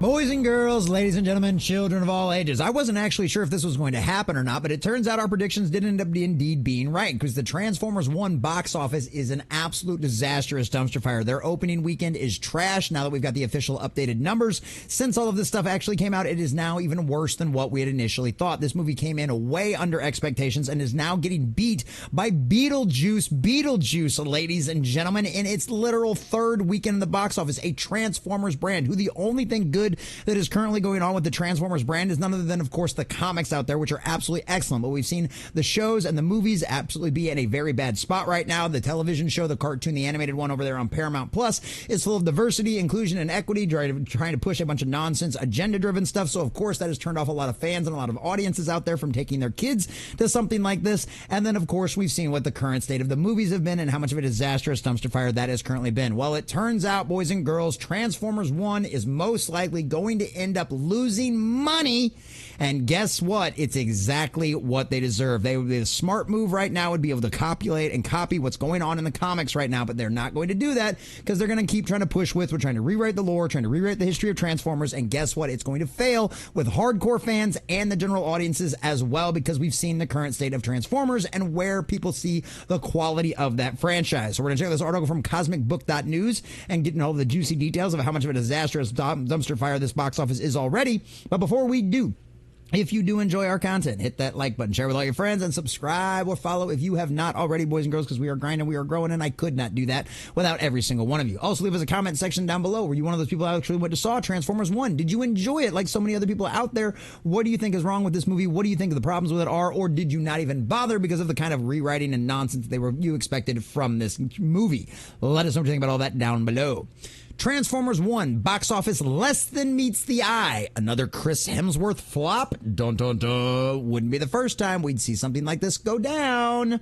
Boys and girls, ladies and gentlemen, children of all ages. I wasn't actually sure if this was going to happen or not, but it turns out our predictions did end up indeed being right, because the Transformers 1 box office is an absolute disastrous dumpster fire. Their opening weekend is trash. Now that we've got the official updated numbers, since all of this stuff actually came out, it is now even worse than what we had initially thought. This movie came in way under expectations and is now getting beat by Beetlejuice, ladies and gentlemen, in its literal third weekend in the box office. A Transformers brand, who the only thing good that is currently going on with the Transformers brand is none other than, of course, the comics out there, which are absolutely excellent. But we've seen the shows and the movies absolutely be in a very bad spot right now. The television show, the cartoon, the animated one over there on Paramount Plus, is full of diversity, inclusion, and equity, trying to push a bunch of nonsense, agenda-driven stuff. So, of course, that has turned off a lot of fans and a lot of audiences out there from taking their kids to something like this. And then, of course, we've seen what the current state of the movies have been and how much of a disastrous dumpster fire that has currently been. Well, it turns out, boys and girls, Transformers 1 is most likely going to end up losing money, and guess what? It's exactly what they deserve. They would be a smart move right now, would be able to copulate and copy what's going on in the comics right now, but they're not going to do that because they're going to keep trying to push with, we're trying to rewrite the lore, trying to rewrite the history of Transformers, and guess what? It's going to fail with hardcore fans and the general audiences as well, because we've seen the current state of Transformers and where people see the quality of that franchise. So we're going to check this article from cosmicbook.news and get all the juicy details of how much of a disastrous dumpster fire this box office is already. But before we do, if you do enjoy our content, hit that like button, share with all your friends, and subscribe or follow if you have not already, boys and girls, because we are grinding, we are growing, and I could not do that without every single one of you. Also, leave us a comment section down below. Were you one of those people that actually went to saw Transformers 1? Did you enjoy it like so many other people out there? What do you think is wrong with this movie? What do you think the problems with it are? Or did you not even bother because of the kind of rewriting and nonsense you expected from this movie? Let us know what you think about all that down below. Transformers 1 box office less than meets the eye. Another Chris Hemsworth flop? Dun dun dun. Wouldn't be the first time we'd see something like this go down.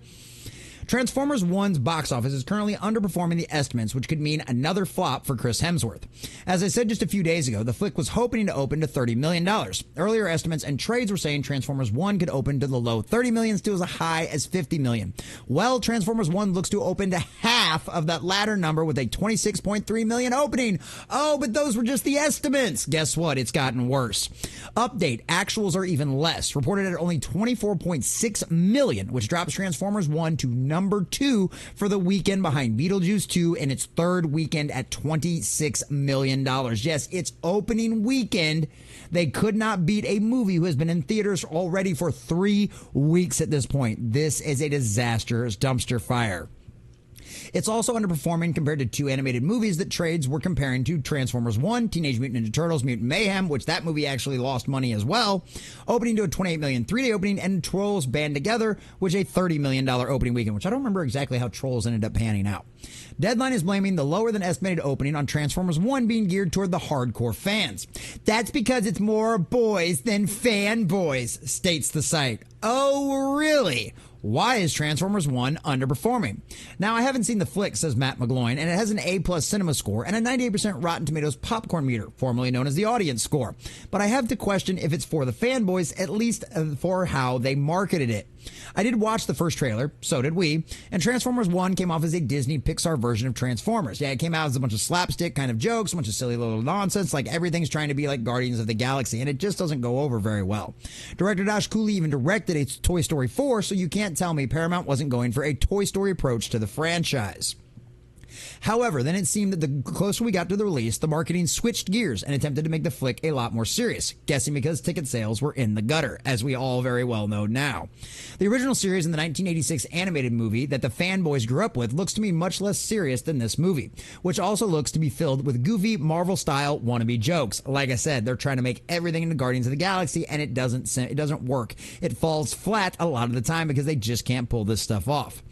Transformers 1's box office is currently underperforming the estimates, which could mean another flop for Chris Hemsworth. As I said just a few days ago, the flick was hoping to open to $30 million. Earlier estimates and trades were saying Transformers 1 could open to the low $30 million to as high as $50 million. Well, Transformers 1 looks to open to half of that latter number with a $26.3 million opening. Oh, but those were just the estimates. Guess what? It's gotten worse. Update, actuals are even less, reported at only $24.6 million, which drops Transformers 1 to number 2 for the weekend, behind Beetlejuice 2 in its third weekend at $26 million. Yes, its opening weekend, they could not beat a movie who has been in theaters already for 3 weeks at this point. This is a disastrous dumpster fire. It's also underperforming compared to 2 animated movies that trades were comparing to: Transformers 1, Teenage Mutant Ninja Turtles, Mutant Mayhem, which that movie actually lost money as well, opening to a $28 million 3-day opening, and Trolls Band Together, which a $30 million opening weekend, which I don't remember exactly how Trolls ended up panning out. Deadline is blaming the lower than estimated opening on Transformers 1 being geared toward the hardcore fans. That's because it's more boys than fanboys, states the site. Oh, really? Why is Transformers 1 underperforming? Now, I haven't seen the flick, says Matt McGloin, and it has an A+ cinema score and a 98% Rotten Tomatoes popcorn meter, formerly known as the audience score. But I have to question if it's for the fanboys, at least for how they marketed it. I did watch the first trailer, so did we, and Transformers 1 came off as a Disney Pixar version of Transformers. Yeah, it came out as a bunch of slapstick kind of jokes, a bunch of silly little nonsense, like everything's trying to be like Guardians of the Galaxy, and it just doesn't go over very well. Director Josh Cooley even directed a Toy Story 4, so you can't tell me Paramount wasn't going for a Toy Story approach to the franchise. However, then it seemed that the closer we got to the release, the marketing switched gears and attempted to make the flick a lot more serious, guessing because ticket sales were in the gutter, as we all very well know now. The original series in the 1986 animated movie that the fanboys grew up with looks to me much less serious than this movie, which also looks to be filled with goofy Marvel-style wannabe jokes. Like I said, they're trying to make everything into Guardians of the Galaxy, and it doesn't work. It falls flat a lot of the time because they just can't pull this stuff off.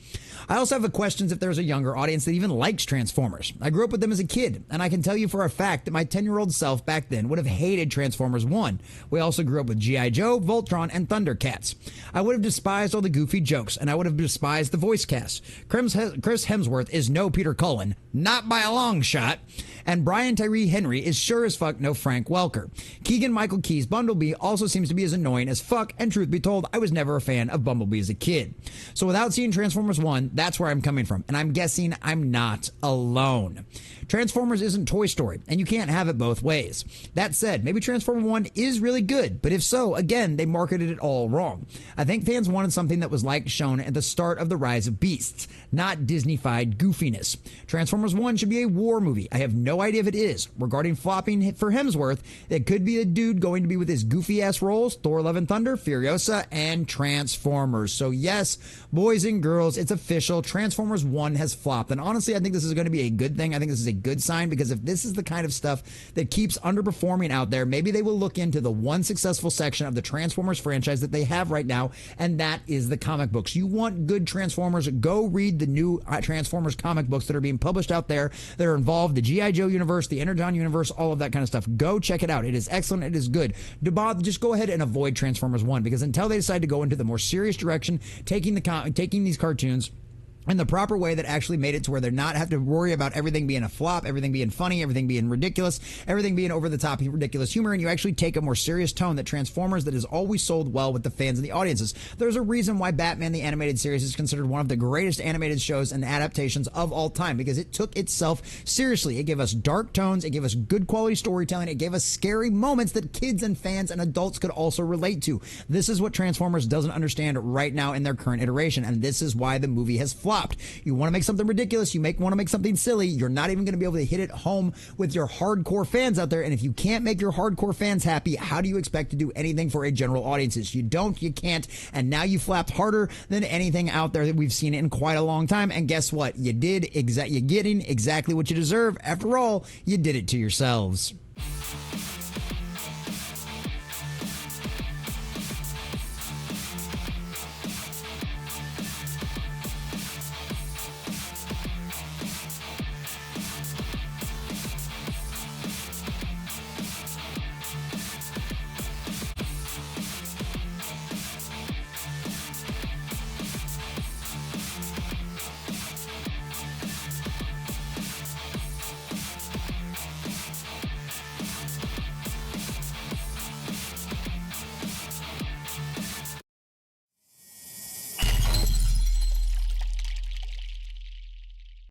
I also have questions if there's a younger audience that even likes Transformers. I grew up with them as a kid, and I can tell you for a fact that my 10-year-old self back then would have hated Transformers 1. We also grew up with G.I. Joe, Voltron, and Thundercats. I would have despised all the goofy jokes, and I would have despised the voice cast. Chris Hemsworth is no Peter Cullen, not by a long shot, And Brian Tyree Henry is sure as fuck no Frank Welker. Keegan-Michael Key's Bumblebee also seems to be as annoying as fuck, and truth be told, I was never a fan of Bumblebee as a kid. So without seeing Transformers 1, that's where I'm coming from, and I'm guessing I'm not alone. Transformers isn't Toy Story, and you can't have it both ways. That said, maybe Transformer 1 is really good, but if so, again, they marketed it all wrong. I think fans wanted something that was like shown at the start of The Rise of Beasts, not Disney-fied goofiness. Transformers 1 should be a war movie. I have no idea if it is. Regarding flopping for Hemsworth, it could be a dude going to be with his goofy-ass roles, Thor Love and Thunder, Furiosa, and Transformers. So yes, boys and girls, it's official. Transformers 1 has flopped, and honestly, I think this is going to be a good thing. I think this is a good sign, because if this is the kind of stuff that keeps underperforming out there, maybe they will look into the one successful section of the Transformers franchise that they have right now, and that is the comic books. You want good Transformers, go read the new Transformers comic books that are being published out there that are involved, the G.I. Joe universe, the Energon universe, all of that kind of stuff. Go check it out. It is excellent. It is good. Just go ahead and avoid Transformers 1, because until they decide to go into the more serious direction, taking these cartoons in the proper way that actually made it to where they're not have to worry about everything being a flop, everything being funny, everything being ridiculous, everything being over the top ridiculous humor, and you actually take a more serious tone that Transformers that has always sold well with the fans and the audiences. There's a reason why Batman the Animated Series is considered one of the greatest animated shows and adaptations of all time, because it took itself seriously. It gave us dark tones, it gave us good quality storytelling, it gave us scary moments that kids and fans and adults could also relate to. This is what Transformers doesn't understand right now in their current iteration, and this is why the movie has flopped. You want to make something ridiculous, you want to make something silly, you're not even going to be able to hit it home with your hardcore fans out there, and if you can't make your hardcore fans happy, how do you expect to do anything for a general audiences? You don't, you can't, and now you flapped harder than anything out there that we've seen in quite a long time, and guess what? You're getting exactly what you deserve. After all, you did it to yourselves.